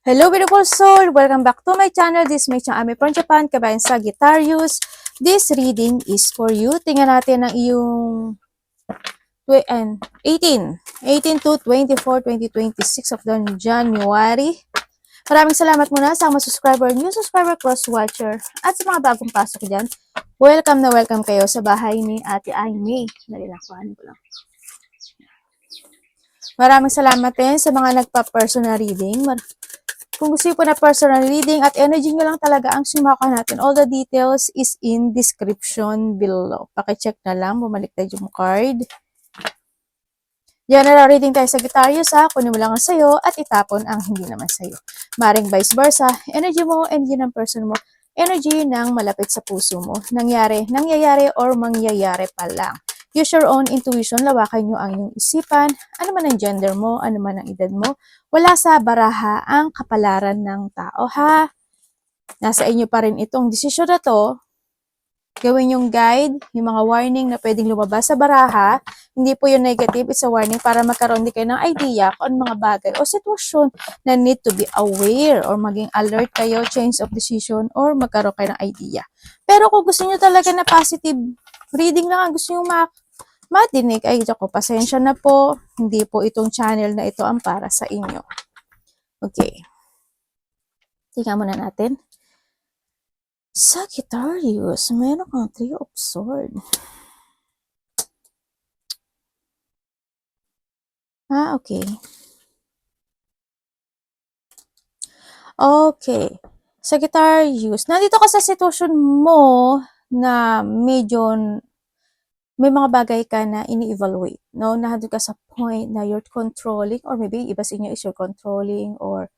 Hello beautiful soul! Welcome back to my channel. This is my channel from Japan, kabayan Sagittarius. This reading is for you. Tingnan natin ang iyong 18 to 24, 2026 of the January. Maraming salamat muna sa mga subscriber, new subscriber, cross-watcher, at sa mga bagong pasok dyan. Welcome na welcome kayo sa bahay ni Ate Aimee. Nalilakuhan ko lang. Maraming salamat din sa mga nagpa-personal reading. Kung gusto po na personal reading at energy nyo lang talaga ang sumaka natin, all the details is in description below. Pakicheck na lang, bumalik tayo yung card. General reading tayo sa Sagittarius ha, kunin mo lang ang sayo at itapon ang hindi naman sayo. Maring vice versa, energy mo, energy ng person mo, energy ng malapit sa puso mo. Nangyayari or mangyayari pa lang. Use your own intuition, lawakan nyo ang iyong isipan, ano man ang gender mo, ano man ang edad mo. Wala sa baraha ang kapalaran ng tao ha. Nasa inyo pa rin itong desisyon na to. Gawin yung guide, yung mga warning na pwedeng lumabas sa baraha. Hindi po yung negative, it's a warning para magkaroon din kayo ng idea kung mga bagay o sitwasyon na need to be aware or maging alert kayo, change of decision or magkaroon kayo ng idea. Pero kung gusto nyo talaga na positive reading lang, gusto nyo madinig, ay ako, pasensya na po. Hindi po itong channel na ito ang para sa inyo. Okay. Tingnan muna natin. Sagittarius, meron kang 3 of Swords. Okay. Okay. Sagittarius, nandito ka sa sitwasyon mo na medyo may mga bagay ka na ini-evaluate, no? Nandito ka sa point na you're controlling or maybe iba sa inyo is you're controlling or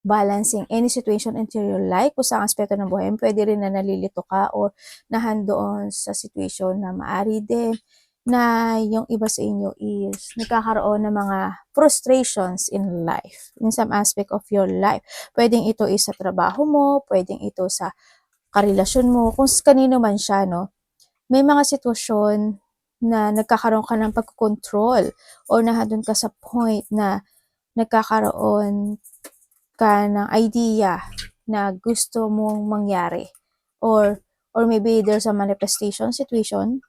balancing any situation into your life, kung saan aspeto ng buhay, pwede rin na nalilito ka or nahandoon sa situation na maari din na yung iba sa inyo is nagkakaroon ng mga frustrations in life, in some aspect of your life. Pwedeng ito is sa trabaho mo, pwedeng ito sa karelasyon mo, kung kanino man siya, no? May mga sitwasyon na nagkakaroon ka ng pagkontrol o nahandun ka sa point na nagkakaroon ka ng idea na gusto mong mangyari. Or maybe there's a manifestation situation.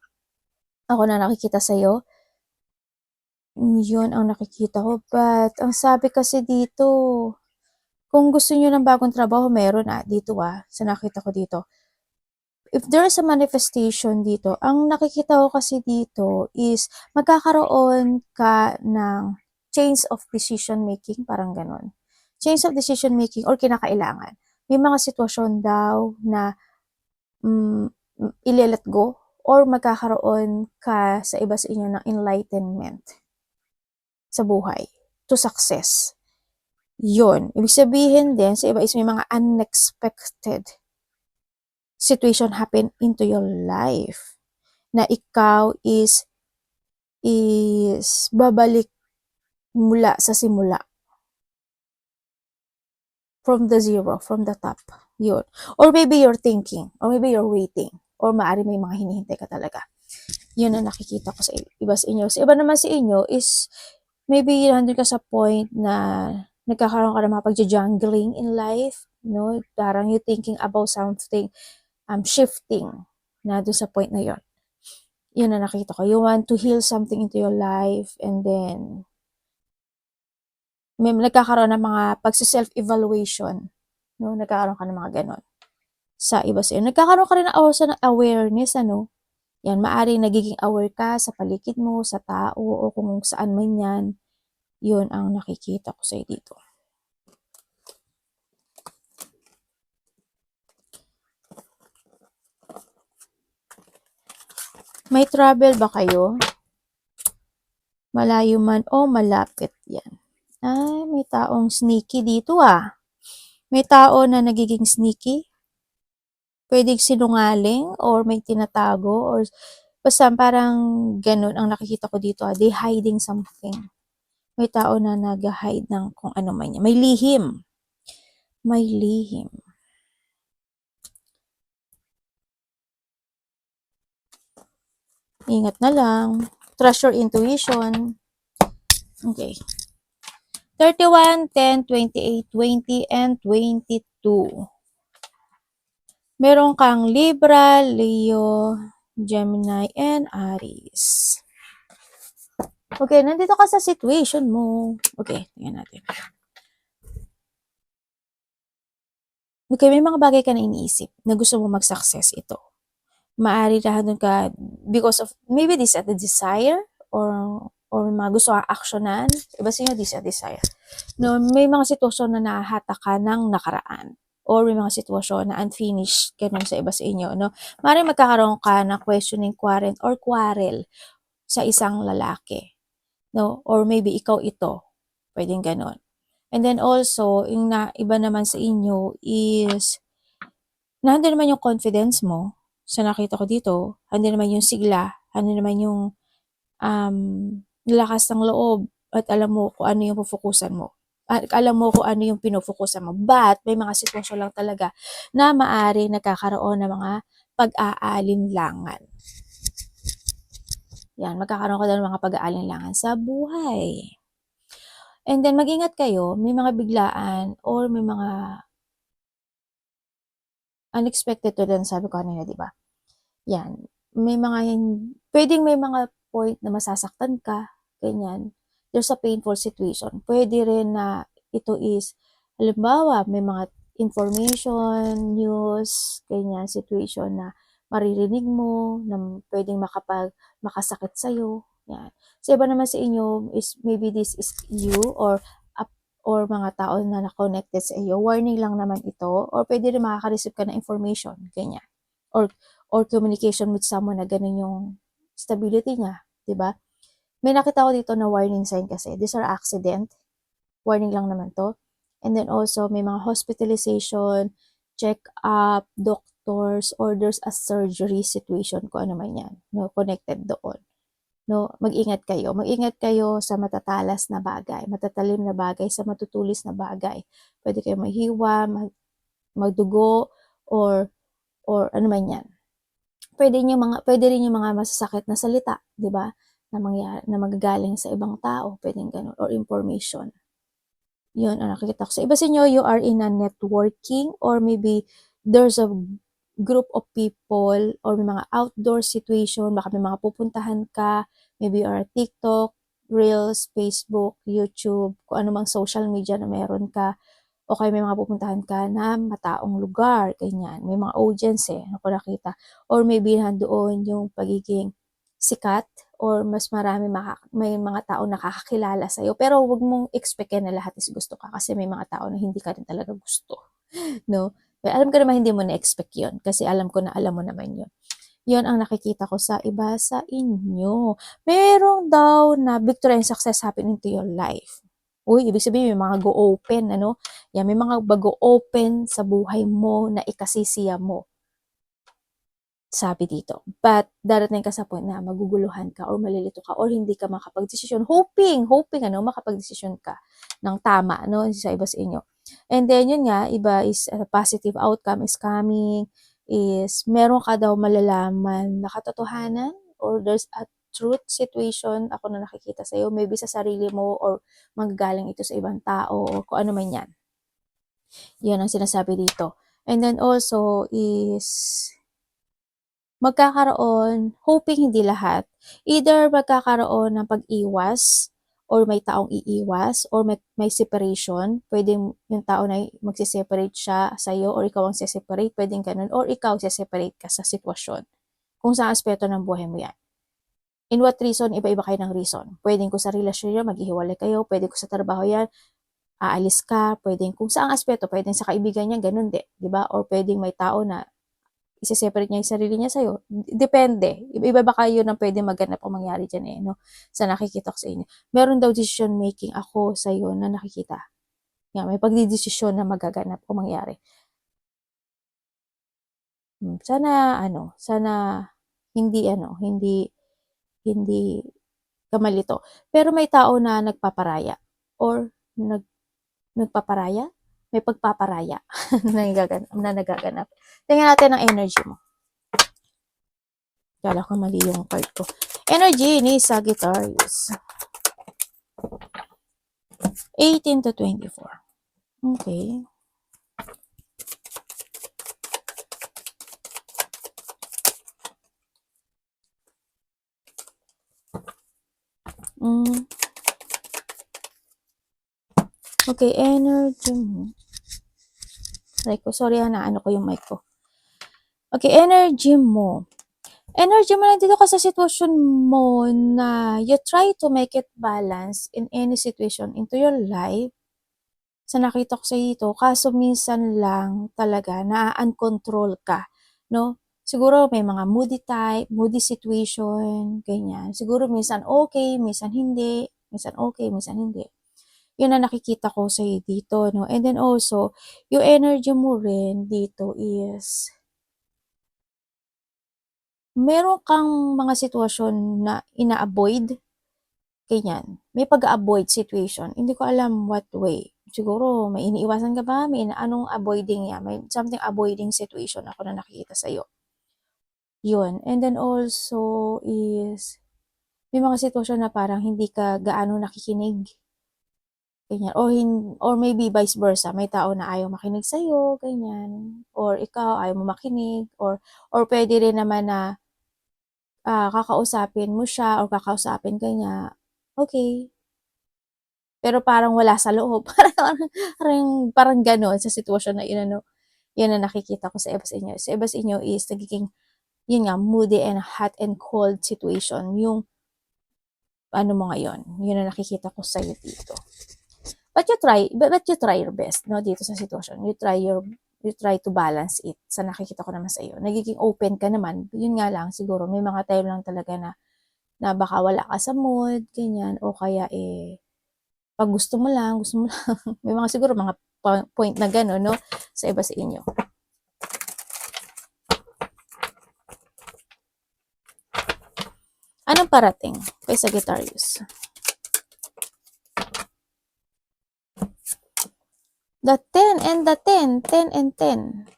Ako na nakikita sa'yo. Yun ang nakikita ko. But, ang sabi kasi dito, kung gusto nyo ng bagong trabaho, meron dito sa nakita ko dito. If there's a manifestation dito, ang nakikita ko kasi dito is magkakaroon ka ng change of decision making, parang ganon. Change of decision making or kinakailangan. May mga sitwasyon daw na i-let go or magkakaroon ka sa iba sa inyo ng enlightenment sa buhay to success. Yun. Ibig sabihin din, sa iba is may mga unexpected situation happen into your life na ikaw is babalik mula sa simula. From the zero, from the top. Yun. Or maybe you're thinking, or maybe you're waiting, or maaari may mga hinihintay ka talaga. Yun ang nakikita ko sa iba sa inyo. Sa iba naman sa inyo is, maybe nandun ka sa point na nagkakaroon ka ng mga pagja-jungling in life, no? Parang you thinking about something, shifting na doon sa point na yun. Yun ang nakita ko. You want to heal something into your life, and then may nagkakaroon ng mga pagsi-self-evaluation, no? Nagkakaroon ka ng mga ganon sa iba sa iyo. Nagkakaroon ka rin ng awareness, ano? Yan, maaaring nagiging aware ka sa paligid mo, sa tao, o kung saan man yan. Yun ang nakikita ko sa iyo dito. May travel ba kayo? Malayo man o malapit yan. May taong sneaky dito May tao na nagiging sneaky. Pwedeng sinungaling or may tinatago or basta parang ganun ang nakikita ko dito. They hiding something. May tao na nag-hide ng kung ano man yan. May lihim. May lihim. Ingat na lang. Trust your intuition. Okay. 31, 10, 28, 20, and 22. Meron kang Libra, Leo, Gemini, and Aries. Okay, nandito ka sa situation mo. Okay, tingnan natin. Okay, may mga bagay ka na iniisip na gusto mo mag-success ito. Maari dahil ka because of, maybe this is a desire or mga gusto kang aksyonan. Iba sa inyo, this is a desire. No, may mga sitwasyon na nahahata ka ng nakaraan. Or may mga sitwasyon na unfinished, ganun sa iba sa inyo, no? Maaaring magkakaroon ka ng questioning quarrel or quarrel sa isang lalaki, no? Or maybe ikaw ito, pwedeng ganun. And then also, yung iba naman sa inyo is, nandun naman yung confidence mo, sa nakita ko dito, andun naman yung sigla, andun naman yung lakas ng loob, at alam mo kung ano yung pufukusan mo. At alam mo kung ano yung pinufukusan mo. But, may mga sitwasyon lang talaga na maari nagkakaroon ng mga pag-aalinlangan. Yan, magkakaroon ka ng mga pag-aalinlangan sa buhay. And then, mag-ingat kayo, may mga biglaan or may mga unexpected to din, sabi ko kanina, di ba? Yan. May mga, pwedeng may mga point na masasaktan ka, ganyan. There's a painful situation. Pwede rin na ito is, halimbawa, may mga information, news, ganyan, situation na maririnig mo, na pwedeng makasakit sa'yo. Yan. Sa iba naman sa inyo, is maybe this is you or mga tao na na-connected sa iyo, warning lang naman ito, or pwede rin makaka-receive ka ng information, ganyan. Or communication with someone na ganun yung stability niya, di ba? May nakita ko dito na warning sign kasi. These are accident. Warning lang naman to. And then also, may mga hospitalization, check-up, doctors, orders a surgery situation, kung ano man yan. No, connected doon. No, mag-ingat kayo. Mag-ingat kayo sa matatalas na bagay, matatalim na bagay, sa matutulis na bagay. Pwede kayo mahiwa, magdugo, or ano man yan. Pwede rin yung mga masasakit na salita, 'di ba? Na magagaling sa ibang tao, pwedeng ganun, or information. 'Yun ang nakikita ko. Sa iba sa inyo, you are in a networking, or maybe there's a group of people, or may mga outdoor situation, baka may mga pupuntahan ka, maybe you are TikTok, Reels, Facebook, YouTube, kung ano mang social media na meron ka, o kaya may mga pupuntahan ka na mataong lugar, ganyan. May mga audience ako nakita. Or maybe nandoon yung pagiging sikat, or mas marami may mga tao nakakakilala sa'yo. Pero wag mong expectin na lahat is gusto ka, kasi may mga tao na hindi ka rin talaga gusto. No? Pero alam ko naman hindi mo na-expect yun, kasi alam ko na alam mo naman yun. Yun ang nakikita ko sa iba sa inyo. Meron daw na victory and success happening to your life. Uy, ibig sabihin may mga go-open, ano? Yan, may mga bago-open sa buhay mo na ikasisiya mo. Sabi dito. But, darating ka sa point na maguguluhan ka or malilito ka or hindi ka makapag-desisyon. Hoping, makapag-desisyon ka ng tama, no? Sa iba sa inyo. And then, yun nga, iba is a positive outcome is coming, is meron ka daw malalaman na katotohanan, or there's a truth situation ako na nakikita sa'yo, maybe sa sarili mo, or manggagaling ito sa ibang tao, or kung ano man yan. Yan ang sinasabi dito. And then also is magkakaroon, hoping hindi lahat, either magkakaroon ng pag-iwas, or may taong iiwas, or may separation. Pwedeng yung tao na magsiseparate siya sa'yo, or ikaw ang siseparate, pwedeng ganun, or ikaw siseparate ka sa sitwasyon. Kung sa aspeto ng buhay mo yan. In what reason, iba-iba kayo ng reason. Pwedeng kung sa relasyon yan, maghihiwalay kayo, pwedeng kung sa trabaho yan, aalis ka, pwedeng kung saang aspeto, pwedeng sa kaibigan niya, ganun di ba? Or pwedeng may tao na isi-separate niya yung sarili niya sa'yo. Depende. Iba-iba kayo ng pwede maganap o mangyari dyan no? Sa nakikita ko sa inyo. Meron daw decision making ako sa'yo na nakikita. Yan, may pagdidesisyon na magaganap o mangyari. Sana hindi ka malito. Pero may tao na nagpaparaya or nagpaparaya? May pagpaparaya na nagaganap. Tingnan natin ang energy mo. Kala ko mali yung card ko. Energy ni Sagittarius. 18 to 24. Okay. Mm. Okay, energy mo. Sorry na ano ko yung mic ko. Okay, energy mo. Energy mo, nandito ka sa sitwasyon mo na you try to make it balance in any situation into your life. Sa nakita ko sa dito, kaso minsan lang talaga na-uncontrol ka, no? Siguro may mga moody type, moody situation, ganyan. Siguro minsan okay, minsan hindi, minsan okay, minsan hindi. Yun ang nakikita ko sa dito, no? And then also, yung energy mo rin dito is meron kang mga sitwasyon na ina-avoid, ganyan. May pag-avoid situation. Hindi ko alam what way. Siguro may iniiwasan ka ba? May anong avoiding yan? May something avoiding situation ako na nakikita sa'yo. Yun. And then also is, may mga sitwasyon na parang hindi ka gaano nakikinig. Ganyan. Or maybe vice versa. May tao na ayaw makinig sa'yo, ganyan. Or ikaw ayaw mo makinig. Or pwede rin naman na kakausapin mo siya or kakausapin ka niya, okay. Pero parang wala sa loob. Parang gano'n sa sitwasyon na inano, yun ang nakikita ko sa iba sa inyo. Sa iba sa inyo is nagiging, yun nga, moody and hot and cold situation. Yung ano mo ngayon, yun ang nakikita ko sa iyo dito. But you try your best, no, dito sa sitwasyon. You try to balance it sa nakikita ko naman sa iyo. Nagiging open ka naman. Yun nga lang, siguro, may mga time lang talaga na baka wala ka sa mood, ganyan, o kaya pag gusto mo lang, may mga siguro mga point na gano'n, no, sa iba sa inyo. Anong parating kay Sagittarius? The 10 and the 10, 10 and 10.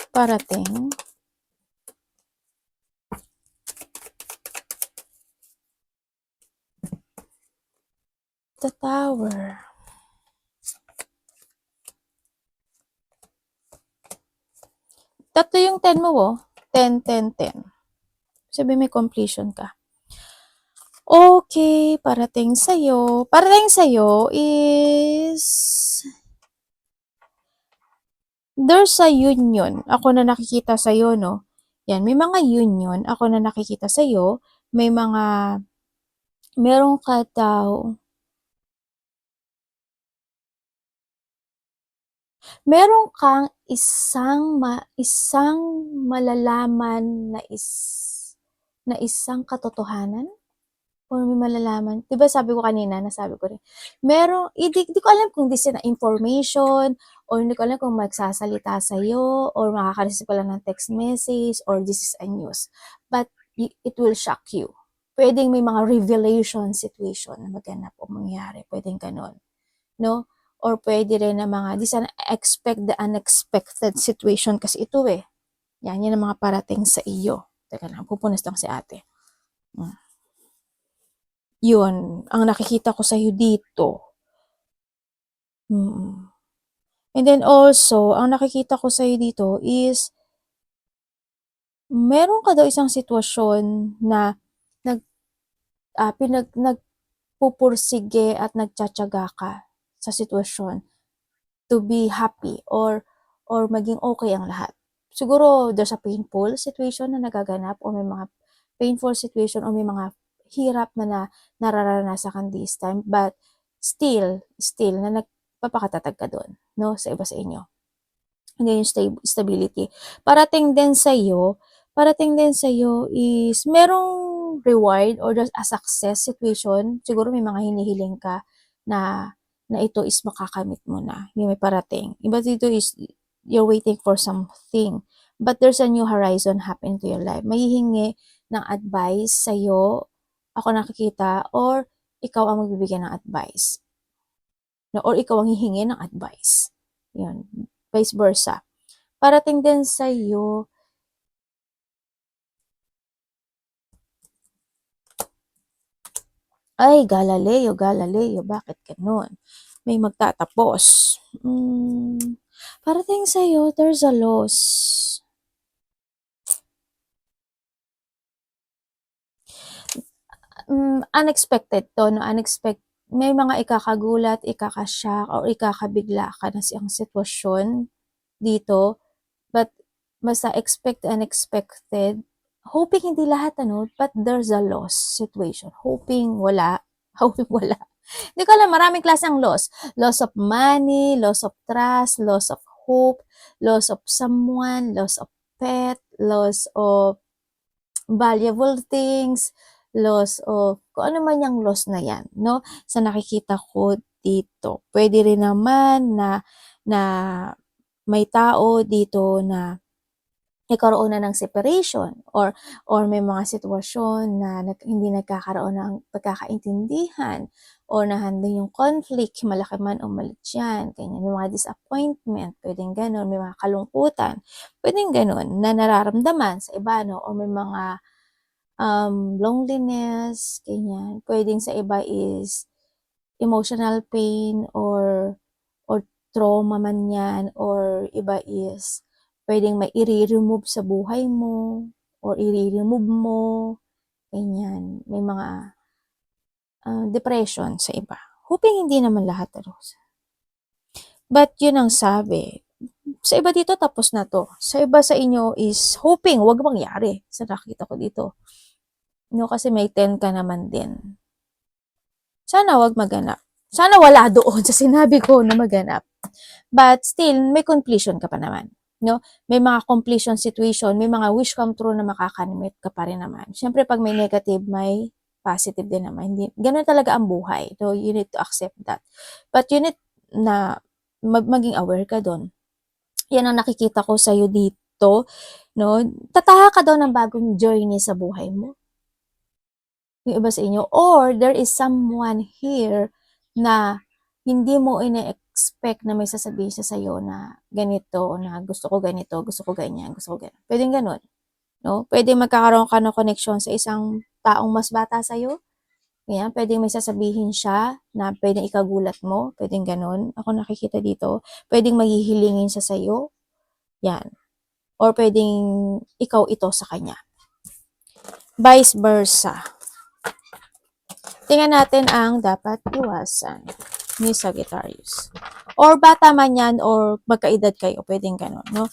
Parating. The Tower. Tatlo yung 10 mo, oh. 10, 10, 10. Sabi may completion ka. Okay, parating sa'yo. Parating sa'yo is there's a union. Ako na nakikita sa'yo, no? Yan, may mga union. Ako na nakikita sa'yo. May mga, meron ka daw, meron kang isang malalaman na isang katotohanan? Or may malalaman, 'di ba sabi ko kanina, nasabi ko rin, di ko alam kung this is na information, or hindi ko alam kung magsasalita sa'yo, or makaka-receive ka lang ng text message, or this is a news. But it will shock you. Pwedeng may mga revelation situation na maganap o mangyari. Pwedeng ganon. No? Or pwede rin na mga, this an expect the unexpected situation kasi ito eh. Yan ang mga parating sa iyo. Teka lang, pupunas lang si ate. Yun, ang nakikita ko sa'yo dito. And then also, ang nakikita ko sa'yo dito is, meron ka daw isang sitwasyon na nagpupursige at nagtsatsaga ka sa sitwasyon to be happy or maging okay ang lahat. Siguro there's a painful situation na nagaganap o may mga painful situation o may mga hirap na nararanasan ka this time, but still na nagpapakatatag ka doon, no, sa iba sa inyo. And then yung stability. Parating din sa iyo is merong reward or just a success situation. Siguro may mga hinihiling ka na ito is makakamit mo na. Yung may parating. Iba dito is you're waiting for something. But there's a new horizon happen to your life. May hihingi ng advice sa'yo, ako nakikita, or ikaw ang magbibigay ng advice. Or ikaw ang hihingi ng advice. Yun. vice versa. Parating din sa'yo, ay, Galileo, bakit ganun? May magtatapos. Parating sa'yo, there's a loss. Unexpected to, no? May mga ikakagulat, ikakashock, or ikakabigla ka na siyang sitwasyon dito. But, basta expect unexpected. Hoping hindi lahat, but there's a loss situation. Hoping wala. Hoping wala. Hindi ko alam, maraming klaseng loss. Loss of money, loss of trust, loss of hope, loss of someone, loss of pet, loss of valuable things, loss of kung ano man yung loss na yan, no? Sa nakikita ko dito. Pwede rin naman na may tao dito na nagkaroon na ng separation or may mga sitwasyon na hindi nagkakaroon ng pagkakaintindihan or nandun yung conflict, malaki man o maliit yan, ganyan, may mga disappointment, pwedeng ganun, may mga kalungkutan, pwedeng ganun, na nararamdaman sa iba, no? O may mga loneliness, ganyan. Pwedeng sa iba is emotional pain or trauma man yan, or iba is pwedeng may i-remove sa buhay mo or i-remove mo, ganyan. May mga depression sa iba. Hoping hindi naman lahat, Rose. But yun ang sabi. Sa iba dito, tapos na to. Sa iba sa inyo is hoping wag mangyari. Sa nakita ko dito. No, kasi may 10 ka naman din. Sana wag maganap. Sana wala doon sa sinabi ko na maganap. But still, may completion ka pa naman. No? May mga completion situation, may mga wish come true na makakanimit ka pa rin naman. Siyempre, pag may negative, may positive din naman. Hindi, ganun talaga ang buhay. So, you need to accept that. But you need na maging aware ka doon. Yan ang nakikita ko sa'yo dito. No? Tataha ka daw ng bagong journey sa buhay mo. Yung iba sa inyo. Or, there is someone here na hindi mo ina-expect na may sasabihin siya sa'yo na ganito, na gusto ko ganito, gusto ko ganyan, gusto ko ganyan. Pwedeng ganun. No? Pwedeng magkakaroon ka ng connection sa isang taong mas bata sa'yo. Yan, pwedeng may sasabihin siya na pwedeng ikagulat mo. Pwedeng ganun. Ako nakikita dito. Pwedeng maghihilingin siya sa'yo. Yan. Or pwedeng ikaw ito sa kanya. Vice versa. Tingnan natin ang dapat iwasan ni Sagittarius. Or bata man yan, or magkaedad kayo, pwedeng gano'n, no?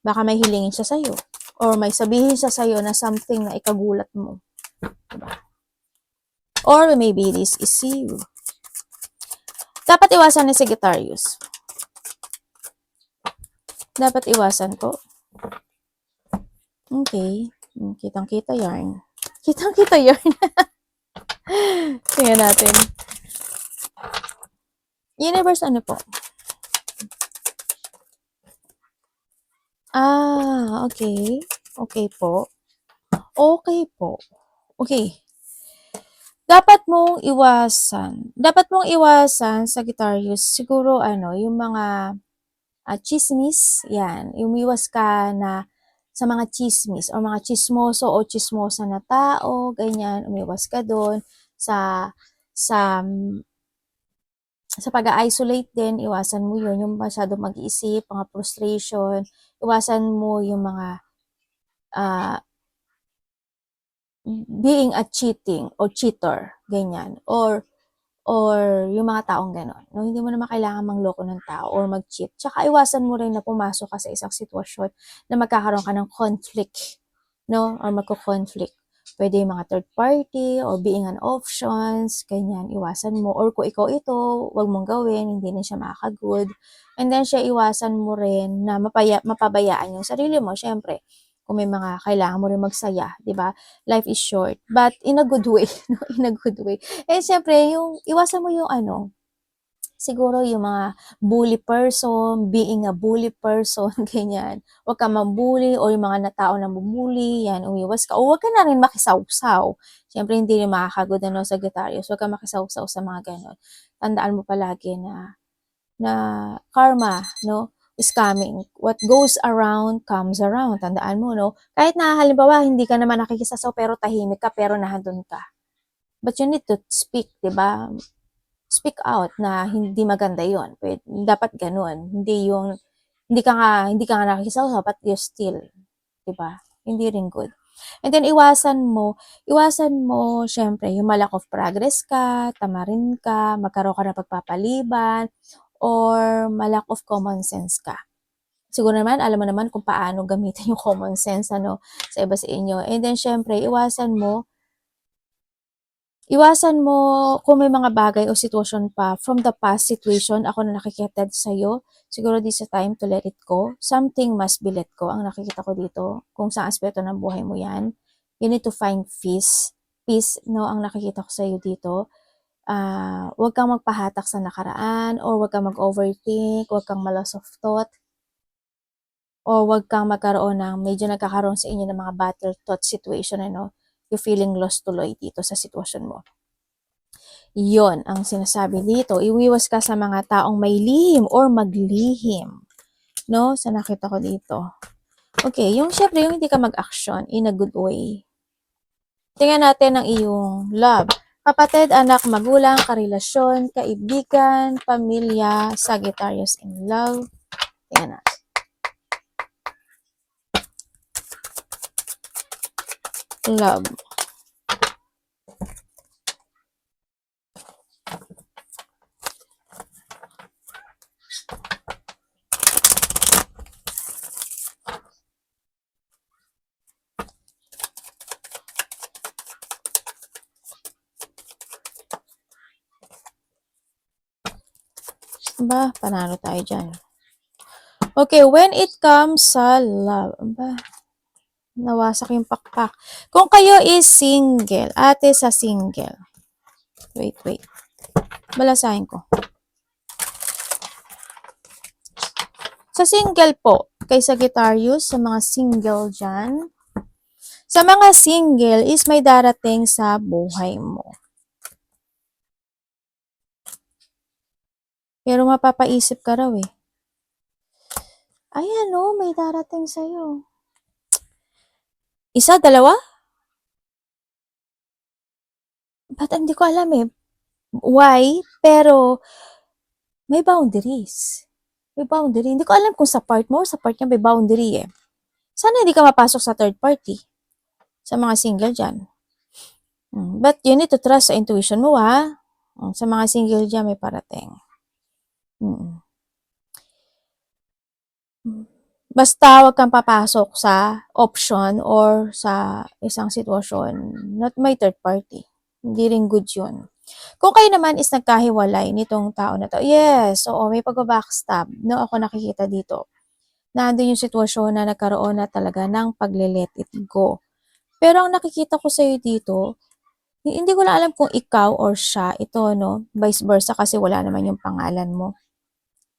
Baka may hilingin siya sa'yo. Or may sabihin siya sa'yo na something na ikagulat mo. Diba? Or maybe this is you. Dapat iwasan ni Sagittarius. Dapat iwasan ko. Okay. Kitang-kita yarn. Kitang-kita yarn. Tingnan natin. Universe, ano po? Okay. Okay po. Okay po. Okay. Dapat mong iwasan, Sagittarius, siguro yung mga chismis, yan. Umiwas ka na sa mga chismis o mga chismoso o chismosa na tao, ganyan. Umiwas ka doon sa pag-isolate din, iwasan mo yun, yung masyadong mag-iisip, mga frustration, iwasan mo yung mga being a cheating or cheater, ganyan. Or yung mga taong gano'n. No? Hindi mo naman kailangan mangloko ng tao or mag-cheat. Tsaka iwasan mo rin na pumasok ka sa isang sitwasyon na magkakaroon ka ng conflict, no? Or magko-conflict. Pwede yung mga third party or being an options, ganyan, iwasan mo. Or kung ikaw ito, wag mong gawin, hindi na siya makaka-good. And then siya, iwasan mo rin na mapabayaan yung sarili mo, syempre. Kung may mga kailangan mo rin magsaya, di ba? Life is short, but in a good way, no? In a good way. Eh, syempre, yung, iwasan mo yung siguro yung mga bully person, being a bully person, ganyan. Huwag ka mambully o yung mga tao na bumuli, yan, umiwas ka. O huwag ka na rin makisawsaw. Syempre, hindi rin makakagod Sagittarius. Huwag ka makisawsaw sa mga ganon. Tandaan mo palagi na na karma, no, is coming. What goes around comes around. Tandaan mo, no? Kahit na halimbawa hindi ka naman nakikisasaw pero tahimik ka pero nandun ka. But you need to speak, 'di ba? Speak out na hindi maganda 'yon. Dapat ganoon. Hindi ka nga nakikisasaw but you still, 'di ba? Hindi rin good. And then iwasan mo syempre yung ma-lack of progress ka, tamarin ka, magkaroon ka ng pagpapaliban, or ma-lack of common sense ka. Siguro naman, alam mo naman kung paano gamitin yung common sense, ano, sa iba sa inyo. And then, syempre, iwasan mo kung may mga bagay o sitwasyon pa from the past situation, ako na nakikita sa'yo, siguro this is time to let it go. Something must be let go, ang nakikita ko dito. Kung sa aspeto ng buhay mo yan, you need to find peace. Peace, no, ang nakikita ko sa'yo dito. Huwag kang magpahatak sa nakaraan, or huwag kang mag-overthink, huwag kang ma-loss of thought, o huwag kang magkaroon ng medyo nagkakaroon sa inyo ng mga battle thought situation, ano, you feeling lost tuloy dito sa sitwasyon mo. Yon ang sinasabi dito. Iwiwas ka sa mga taong may lihim or maglihim. No? Sa nakita ko dito. Okay, syempre, yung hindi ka mag-action in a good way. Tingnan natin ang iyong love. Kapatid, anak, magulang, karelasyon, kaibigan, pamilya, Sagittarius in love. Tingnan natin. Love. Ba, panalo tayo dyan. Okay, when it comes sa love, ba, nawasak yung pakpak. Kung kayo is single, ate sa single. Wait. Balasahin ko. Sa single po, kay Sagittarius, sa mga single dyan, sa mga single is may darating sa buhay mo. Pero mapapaisip ka raw eh. Ayan o, may darating sa'yo. Isa, dalawa? Ba't hindi ko alam eh. Why? Pero may boundaries. May boundary. Hindi ko alam kung sa part mo or sa part niya may boundary eh. Sana hindi ka mapasok sa third party. Sa mga single dyan. But you need to trust sa intuition mo ha. Sa mga single dyan may parating. Basta wag kang papasok sa option or sa isang sitwasyon, not may third party. Hindi rin good yun. Kung kayo naman is nagkahiwalay nitong tao na to, yes, oo, may pag-backstab, no, ako nakikita dito. Nandun yung sitwasyon na nagkaroon na talaga ng pagle-let it go. Pero ang nakikita ko sa'yo dito, hindi ko lang alam kung ikaw or siya, ito, no, vice versa kasi wala naman yung pangalan mo.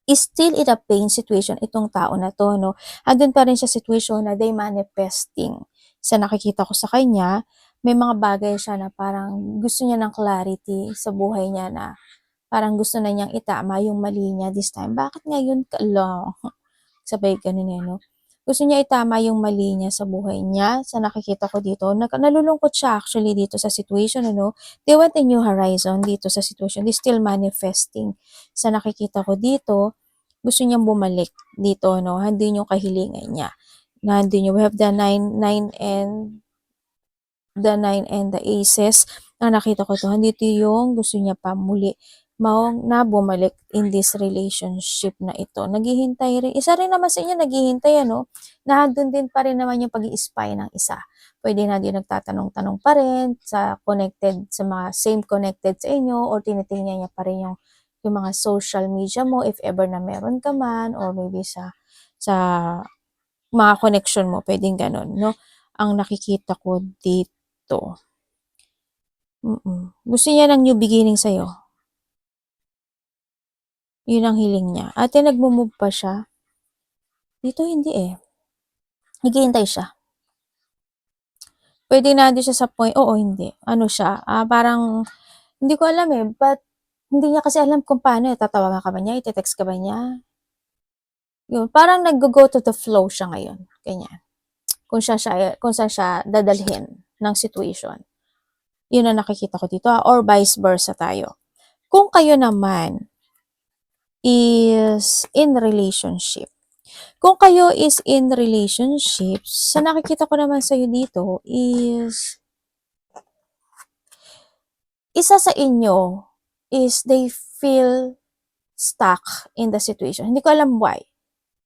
Is still in a pain situation itong tao na to, no? Andun pa rin siya situation na they manifesting. Sa nakikita ko sa kanya, may mga bagay siya na parang gusto niya ng clarity sa buhay niya na parang gusto na niyang itama yung mali niya this time. Bakit ngayon ka lang? Sabay ganun eh, no? Gusto niya itama yung mali niya sa buhay niya. Sa nakikita ko dito, nalulungkot siya actually dito sa situation, ano? They want a new horizon dito sa situation. They still manifesting. Sa nakikita ko dito, gusto niyang bumalik dito, no? Handin yung kahilingan niya. Nandun yung, we have the nine and the aces. Ang nakita ko to, handito yung gusto niya pa muli na bumalik in this relationship na ito. Naghihintay rin. Isa rin naman sa inyo naghihintay, ano? Nandun din pa rin naman yung pag-i-spy ng isa. Pwede na din nagtatanong-tanong pa rin sa mga same connected sa inyo, or tinitingnan niya pa rin yung mga social media mo if ever na meron ka man, or maybe sa mga connection mo, pwedeng ganun, no? Ang nakikita ko dito. Gusto niya ng new beginning sa'yo. Yun ang hiling niya. Ate, nagmo-move pa siya. Dito hindi eh. Naghihintay siya. Pwede na din siya sa point. Oo, hindi. Ano siya? Parang, hindi ko alam eh. But, hindi niya kasi alam kung paano, tatawagan ka ba niya, ite-text ka ba niya? Yun, parang naggo-go to the flow siya ngayon, ganyan. Kung saan siya dadalhin ng situation. Yun ang nakikita ko dito, or vice versa tayo. Kung kayo naman is in relationship, kung kayo is in relationship, sa nakikita ko naman sa'yo dito is, isa sa inyo is they feel stuck in the situation. Hindi ko alam why.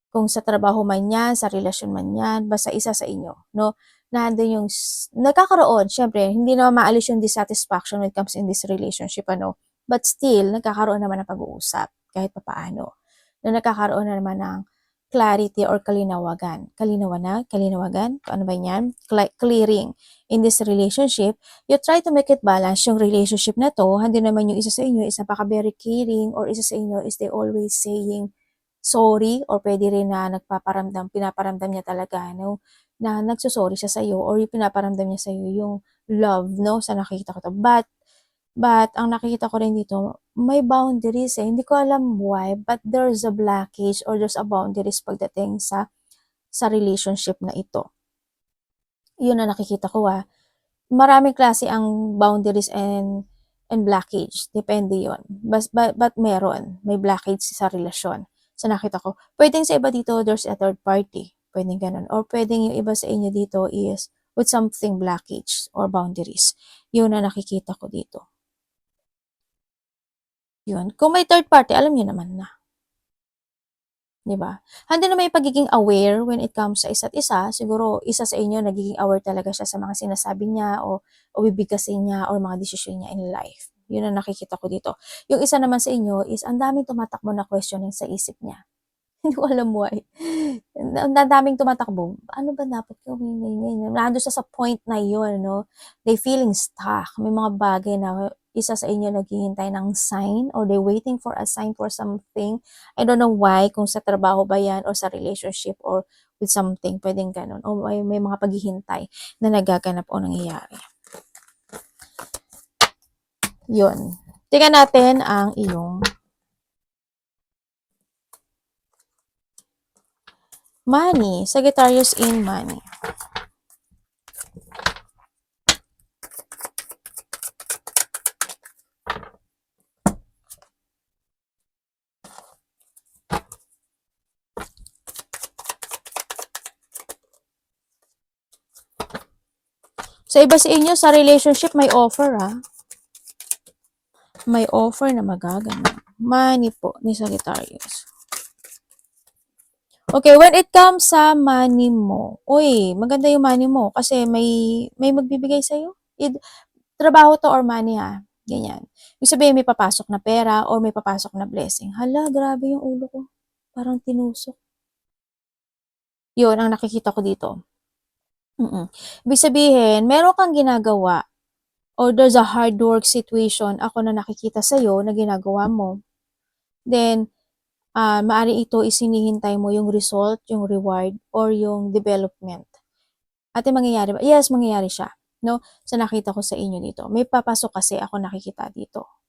Kung sa trabaho man yan, sa relasyon man yan, basta isa sa inyo, no? Nandun yung, nagkakaroon, syempre, hindi naman maalis yung dissatisfaction when it comes in this relationship, ano? But still, nagkakaroon naman ng pag-uusap, kahit papaano. Na nagkakaroon na naman ng clarity or kalinawagan. Kalinawagan? Ano ba yan? Clearing. In this relationship, you try to make it balance yung relationship na to. Hindi naman yung isa sa inyo is napaka-very caring, or isa sa inyo is they always saying sorry, or pwede rin na pinaparamdam niya talaga, no, na nagso-sorry siya sa'yo, or yung pinaparamdam niya sa'yo yung love, no, sa nakikita ko to. But, ang nakikita ko rin dito, may boundaries eh. Hindi ko alam why, but there's a blockage or there's a boundaries pagdating sa relationship na ito. Yun ang nakikita ko Maraming klase ang boundaries and blockage. Depende yon. But meron. May blockage sa relasyon. Sa nakita ko. Pwedeng sa iba dito, there's a third party. Pwedeng ganun. Or pwedeng yung iba sa inyo dito is with something blockage or boundaries. Yun na nakikita ko dito. Yun. Kung may third party, alam niyo naman na. Diba? Handa na may pagiging aware when it comes sa isa't isa. Siguro, isa sa inyo, nagiging aware talaga siya sa mga sinasabi niya o bibigkasin niya or mga desisyon niya in life. Yun ang nakikita ko dito. Yung isa naman sa inyo is, ang daming tumatakbo na questioning sa isip niya. Hindi ko alam why. Ang daming tumatakbo. Ano ba dapat gawin? Nandun siya sa point na yun, no? They feeling stuck. May mga bagay na isa sa inyo naghihintay ng sign or they waiting for a sign for something. I don't know why, kung sa trabaho ba yan or sa relationship or with something, pwedeng ganun. O may mga paghihintay na nagaganap o nangyayari. Yun. Tingnan natin ang iyong money. Sagittarius in money. Sa iba sa inyo, sa relationship, may offer May offer na magaganap. Money po ni Sagittarius. Okay, when it comes sa money mo, uy, maganda yung money mo kasi may magbibigay sa'yo. Trabaho to or money ganyan. Ibig sabihin may papasok na pera or may papasok na blessing. Hala, grabe yung ulo ko. Parang tinusok. Yun ang nakikita ko dito. Ibig sabihin, meron kang ginagawa or there's a hard work situation ako na nakikita sa'yo na ginagawa mo. Then, maari ito isinihintay mo yung result, yung reward, or yung development. Ate, mangyayari ba? Yes, mangyayari siya. No? Sa nakita ko sa inyo dito. May papasok kasi ako nakikita dito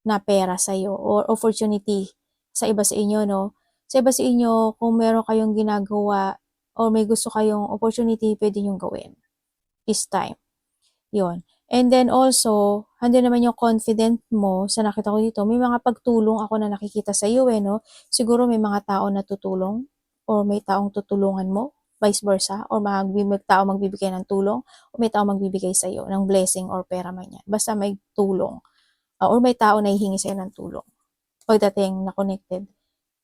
na pera sa'yo or opportunity sa iba sa inyo, no? Sa iba sa inyo, kung meron kayong ginagawa or may gusto kayong opportunity, pwede nyo gawin this time. Yun. And then also, handi naman yung confident mo sa nakita ko dito. May mga pagtulong ako na nakikita sa iyo no? Siguro may mga tao na tutulong or may taong tutulungan mo, vice versa, or may tao magbibigay ng tulong o may tao magbibigay sa iyo ng blessing or pera man yan. Basta may tulong or may tao na hihingi sa iyo ng tulong. Pagdating na connected,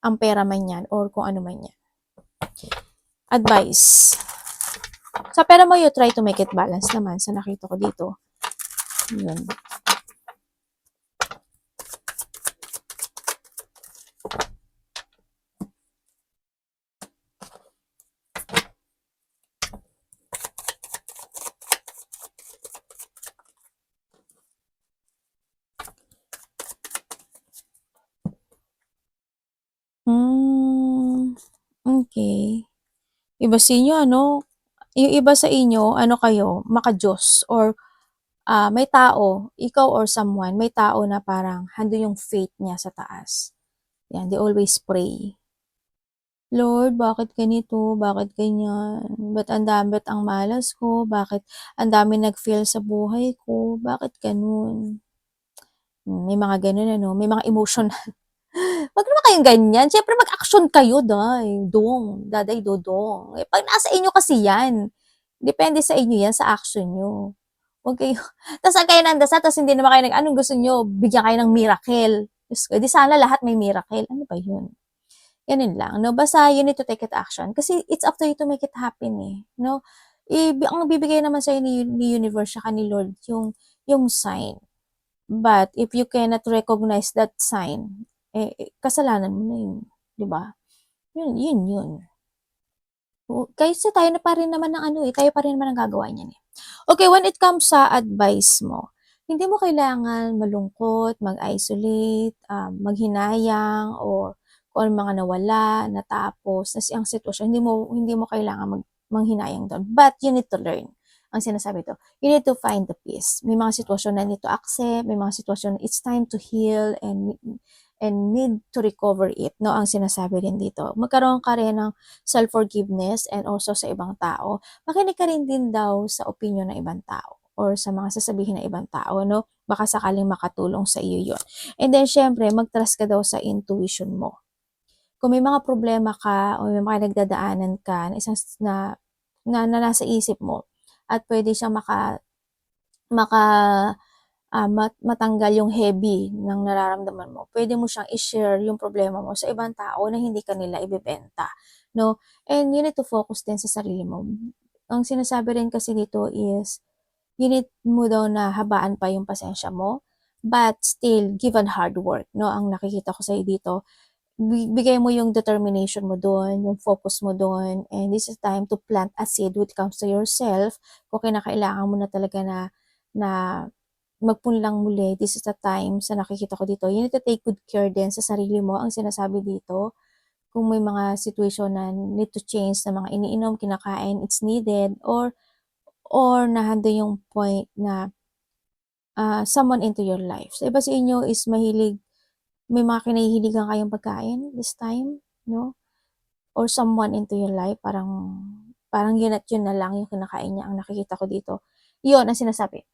ang pera man yan or kung ano man yan. Advice. Sa pera mo, you try to make it balance naman sa nakita ko dito. Yun. Okay. Iba sa inyo, yung iba sa inyo, kayo, maka-Diyos or may tao, ikaw or someone, may tao na parang hando yung faith niya sa taas. Yan, they always pray. Lord, bakit ganito? Bakit ganyan? Ba't ang malas ko? Bakit ang dami nag-fail sa buhay ko? Bakit ganun? May mga ganun ano, may mga emotion. Wag naman kayong ganyan. Siyempre mag-action kayo, daday, dodong. Eh, pag nasa inyo kasi yan. Depende sa inyo yan, sa action nyo. Huwag kayo, dasal kayo ng dasal, tapos hindi naman kayo anong gusto nyo? Bigyan kayo ng miracle. Diyos ko, di sana lahat may miracle. Ano ba yun? Ganun lang, no? Basta you need to take it action. Kasi it's up to you to make it happen eh. No? Ang bibigay naman sa'yo ni universe, saka ni Lord, yung sign. But if you cannot recognize that sign, kasalanan mo na yun. Di ba? Yun. Kasi tayo na pa rin naman ng tayo pa rin naman ang gagawa niyan eh. Okay, when it comes sa advice mo, hindi mo kailangan malungkot, mag-isolate, maghinayang, o kung ano mga nawala, natapos, ang sitwasyon, hindi mo kailangan manghinayang doon. But you need to learn. Ang sinasabi to, you need to find the peace. May mga sitwasyon na need to accept, may mga sitwasyon na it's time to heal and need to recover it, no? Ang sinasabi rin dito. Magkaroon ka rin ng self-forgiveness and also sa ibang tao. Makinig ka rin din daw sa opinion ng ibang tao or sa mga sasabihin ng ibang tao, no? Baka sakaling makatulong sa iyo yun. And then, syempre, mag-trust ka daw sa intuition mo. Kung may mga problema ka o may mga nagdadaanan ka na isang na nasa isip mo at pwede siyang matanggal yung heavy ng nararamdaman mo, pwede mo siyang i-share yung problema mo sa ibang tao na hindi kanila ibebenta, no? And you need to focus din sa sarili mo. Ang sinasabi rin kasi dito is, you need mo daw na habaan pa yung pasensya mo, but still, give an hard work, no? Ang nakikita ko sa'yo dito, bigay mo yung determination mo doon, yung focus mo doon, and this is time to plant a seed when it comes to yourself. Kung kinakailangan mo na talaga na magpunlang muli, this is the time sa nakikita ko dito. You need to take good care din sa sarili mo, ang sinasabi dito. Kung may mga situation na need to change na mga iniinom, kinakain, it's needed, or nahando yung point na someone into your life. So, iba sa inyo is may mga kinahihiligan kayong pagkain this time, no? Or someone into your life, parang yun at yun na lang yung kinakain niya, ang nakikita ko dito. Yun ang sinasabi.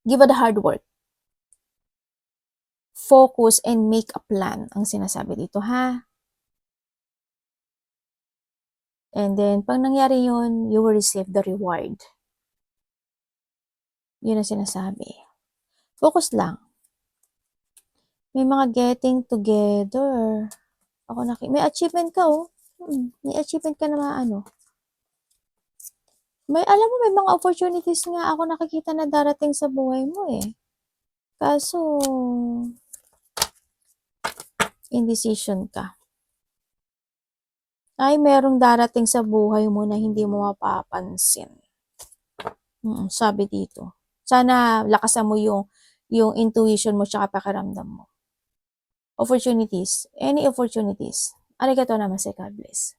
Give it a hard work. Focus and make a plan, ang sinasabi dito, ha? And then, pag nangyari yun, you will receive the reward. Yun ang sinasabi. Focus lang. May mga getting together. May achievement ka, oh. May achievement ka na alam mo, may mga opportunities nga ako nakikita na darating sa buhay mo eh. Kaso, indecision ka. Ay, merong darating sa buhay mo na hindi mo mapapansin. Sabi dito. Sana lakasan mo yung intuition mo tsaka pakiramdam mo. Opportunities. Any opportunities. Arigato namaste, God bless.